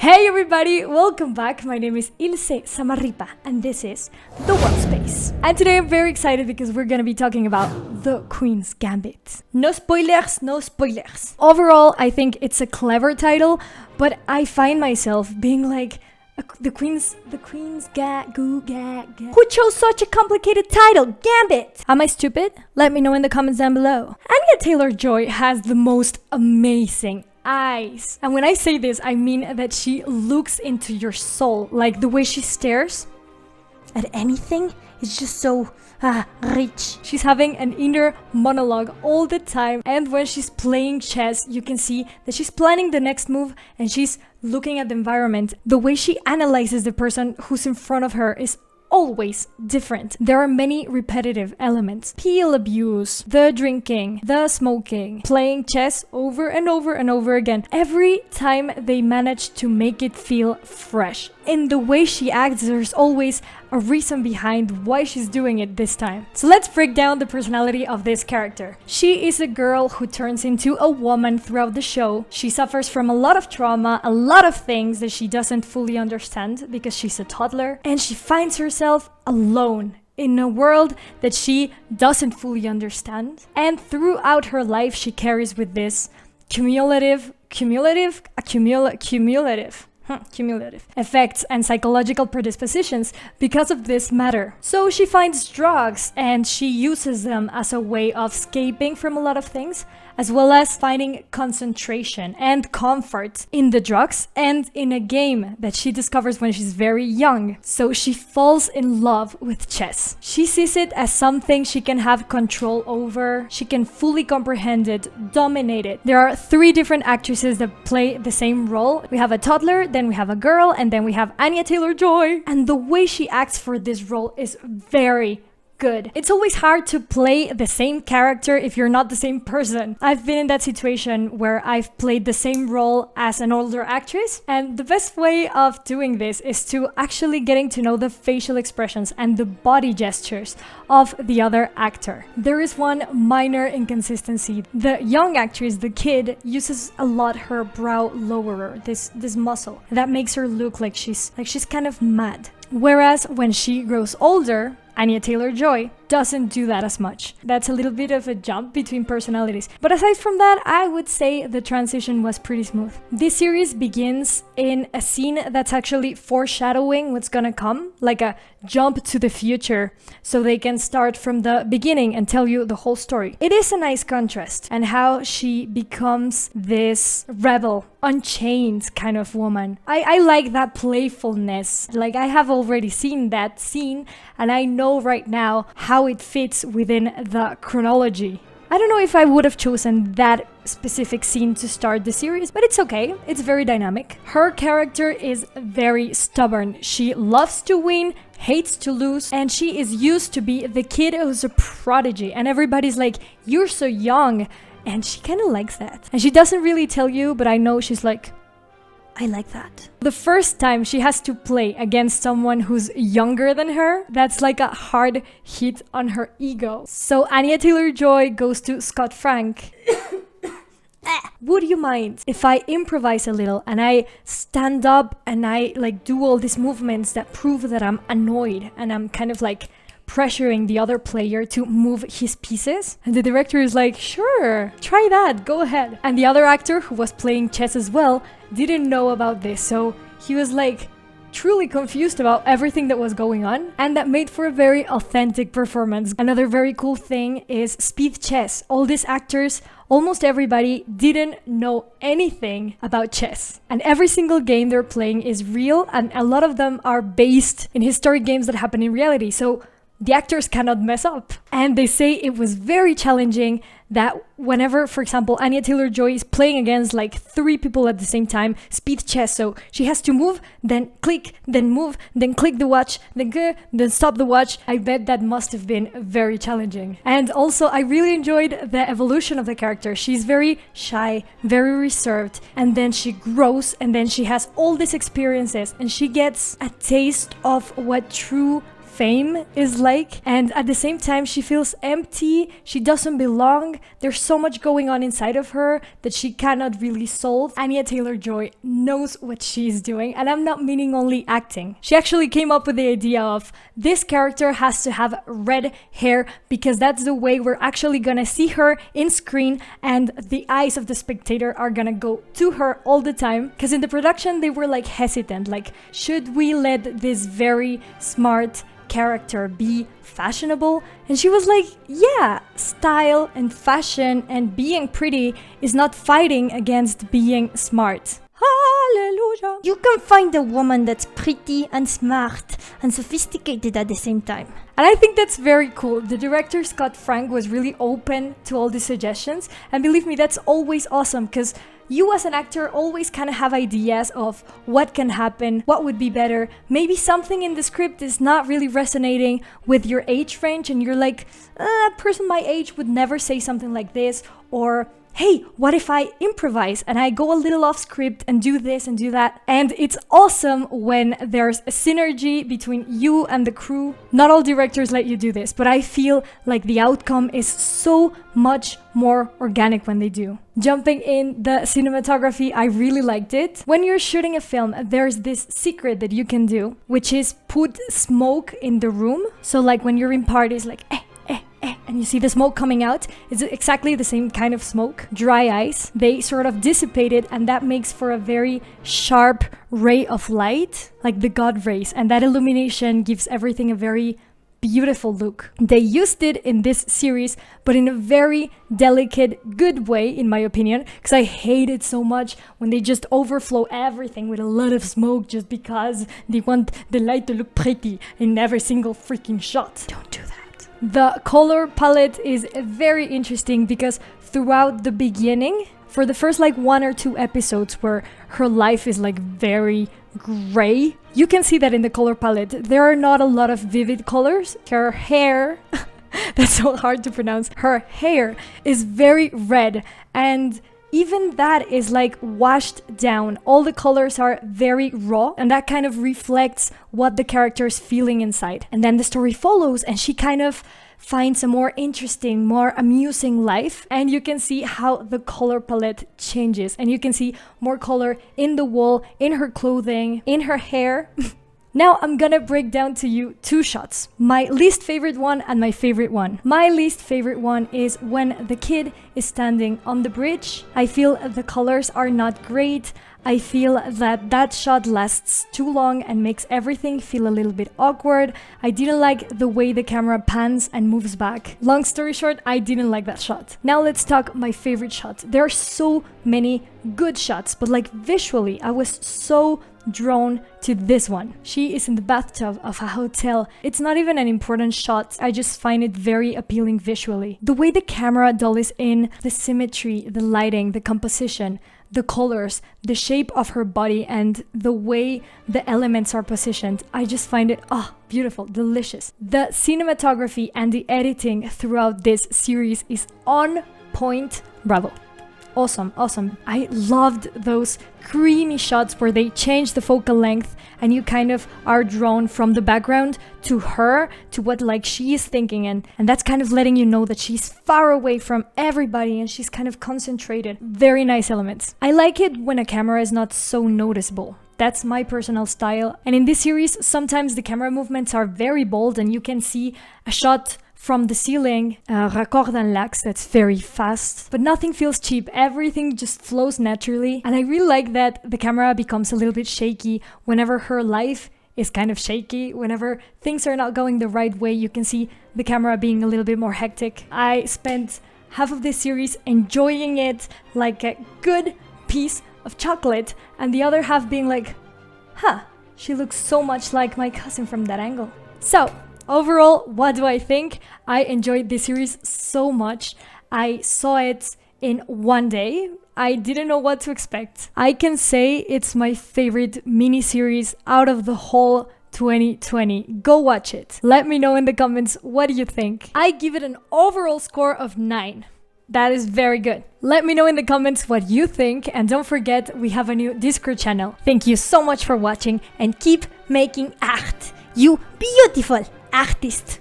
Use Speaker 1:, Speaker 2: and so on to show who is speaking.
Speaker 1: Hey everybody, welcome back. My name is Ilse Zamarripa and this is the Worldspace. And today I'm very excited because we're gonna be talking about the Queen's Gambit. No spoilers, no spoilers. Overall, I think it's a clever title, but I find myself being like, the Queen's Who chose such a complicated title? Gambit! Am I stupid? Let me know in the comments down below. Anya Taylor-Joy has the most amazing eyes. And when I say this, I mean that she looks into your soul. Like the way she stares at anything is just so rich. She's having an inner monologue all the time, and when she's playing chess you can see that she's planning the next move and she's looking at the environment. The way she analyzes the person who's in front of her is always different. There are many repetitive elements. Peel abuse, the drinking, the smoking, playing chess over and over and over again. Every time they manage to make it feel fresh. In the way she acts, there's always a reason behind why she's doing it this time. So let's break down the personality of this character. She is a girl who turns into a woman throughout the show. She suffers from a lot of trauma, a lot of things that she doesn't fully understand because she's a toddler, and she finds herself alone in a world that she doesn't fully understand. And throughout her life, she carries with this cumulative effects and psychological predispositions because of this matter. So she finds drugs and she uses them as a way of escaping from a lot of things, as well as finding concentration and comfort in the drugs and in a game that she discovers when she's very young. So she falls in love with chess. She sees it as something she can have control over. She can fully comprehend it, dominate it. There are 3 different actresses that play the same role. We have a toddler, then we have a girl, and then we have Anya Taylor-Joy. And the way she acts for this role is very good. It's always hard to play the same character if you're not the same person. I've been in that situation where I've played the same role as an older actress, and the best way of doing this is to actually getting to know the facial expressions and the body gestures of the other actor. There is one minor inconsistency. The young actress, the kid, uses a lot her brow lowerer, this muscle. That makes her look like she's kind of mad. Whereas when she grows older, Anya Taylor-Joy doesn't do that as much. That's a little bit of a jump between personalities. But aside from that, I would say the transition was pretty smooth. This series begins in a scene that's actually foreshadowing what's gonna come, like a jump to the future, so they can start from the beginning and tell you the whole story. It is a nice contrast, and how she becomes this rebel, unchained kind of woman. I like that playfulness. Like, I have already seen that scene, and I know right now how it fits within the chronology. I don't know if I would have chosen that specific scene to start the series, but it's okay. It's very dynamic. Her character is very stubborn. She loves to win, hates to lose, and she is used to be the kid who's a prodigy, and everybody's like, you're so young, and she kind of likes that. And she doesn't really tell you, but I know she's like, I like that. The first time she has to play against someone who's younger than her, that's like a hard hit on her ego. So Anya Taylor-Joy goes to Scott Frank. Would you mind if I improvise a little and I stand up and I do all these movements that prove that I'm annoyed and I'm kind of pressuring the other player to move his pieces? And the director is like, sure, try that, go ahead. And the other actor, who was playing chess as well, didn't know about this, so he was truly confused about everything that was going on, and that made for a very authentic performance. Another very cool thing is speed chess. All these actors, almost everybody, didn't know anything about chess, and every single game they're playing is real, and a lot of them are based in historic games that happen in reality, so the actors cannot mess up. And they say it was very challenging that whenever, for example, Anya Taylor-Joy is playing against 3 people at the same time, speed chess, so she has to move, then click, then move, then click the watch, then stop the watch. I bet that must have been very challenging. And also, I really enjoyed the evolution of the character. She's very shy, very reserved, and then she grows, and then she has all these experiences, and she gets a taste of what true fame is like, and at the same time she feels empty, she doesn't belong, there's so much going on inside of her that she cannot really solve. Anya Taylor-Joy knows what she's doing, and I'm not meaning only acting. She actually came up with the idea of this character has to have red hair because that's the way we're actually gonna see her in screen, and the eyes of the spectator are gonna go to her all the time. Because in the production they were like hesitant, like, should we let this very smart character be fashionable? And she was like, yeah, style and fashion and being pretty is not fighting against being smart. Hallelujah!
Speaker 2: You can find a woman that's pretty and smart and sophisticated at the same time.
Speaker 1: And I think that's very cool. The director, Scott Frank, was really open to all these suggestions. And believe me, that's always awesome, because you as an actor always kind of have ideas of what can happen, what would be better. Maybe something in the script is not really resonating with your age range and you're like, that person my age would never say something like this. Or, hey, what if I improvise and I go a little off script and do this and do that? And it's awesome when there's a synergy between you and the crew. Not all directors let you do this, but I feel like the outcome is so much more organic when they do. Jumping in the cinematography, I really liked it. When you're shooting a film, there's this secret that you can do, which is put smoke in the room. So like when you're in parties, like and you see the smoke coming out, it's exactly the same kind of smoke. Dry ice, they sort of dissipate it, and that makes for a very sharp ray of light, like the God rays, and that illumination gives everything a very beautiful look. They used it in this series, but in a very delicate, good way, in my opinion, because I hate it so much when they just overflow everything with a lot of smoke just because they want the light to look pretty in every single freaking shot. Don't do that. The color palette is very interesting because throughout the beginning, for the first like 1 or 2 episodes where her life is like very gray, you can see that in the color palette. There are not a lot of vivid colors. Her hair, that's so hard to pronounce, her hair is very red, and even that is like washed down. All the colors are very raw, and that kind of reflects what the character is feeling inside. And then the story follows and she kind of finds a more interesting, more amusing life, and you can see how the color palette changes, and you can see more color in the wall, in her clothing, in her hair. Now I'm gonna break down to you 2 shots. My least favorite one and my favorite one. My least favorite one is when the kid is standing on the bridge. I feel the colors are not great. I feel that that shot lasts too long and makes everything feel a little bit awkward. I didn't like the way the camera pans and moves back. Long story short, I didn't like that shot. Now let's talk my favorite shot. There are so many good shots, but like visually, I was so drawn to this one. She is in the bathtub of a hotel. It's not even an important shot. I just find it very appealing visually. The way the camera dollies in, the symmetry, the lighting, the composition, the colors, the shape of her body, and the way the elements are positioned, I just find it beautiful, delicious. The cinematography and the editing throughout this series is on point. Bravo. Awesome, awesome. I loved those creamy shots where they change the focal length and you kind of are drawn from the background to her, to what like she is thinking, and that's kind of letting you know that she's far away from everybody and she's kind of concentrated. Very nice elements. I like it when a camera is not so noticeable. That's my personal style. And in this series, sometimes the camera movements are very bold and you can see a shot from the ceiling, raccord en l'axe, that's very fast, but nothing feels cheap. Everything just flows naturally. And I really like that the camera becomes a little bit shaky whenever her life is kind of shaky. Whenever things are not going the right way, you can see the camera being a little bit more hectic. I spent half of this series enjoying it like a good piece of chocolate, and the other half being like, she looks so much like my cousin from that angle. So, overall, what do I think? I enjoyed this series so much. I saw it in one day. I didn't know what to expect. I can say it's my favorite miniseries out of the whole 2020. Go watch it. Let me know in the comments, what do you think? I give it an overall score of 9. That is very good. Let me know in the comments what you think, and don't forget we have a new Discord channel. Thank you so much for watching, and keep making art. You beautiful
Speaker 2: artist.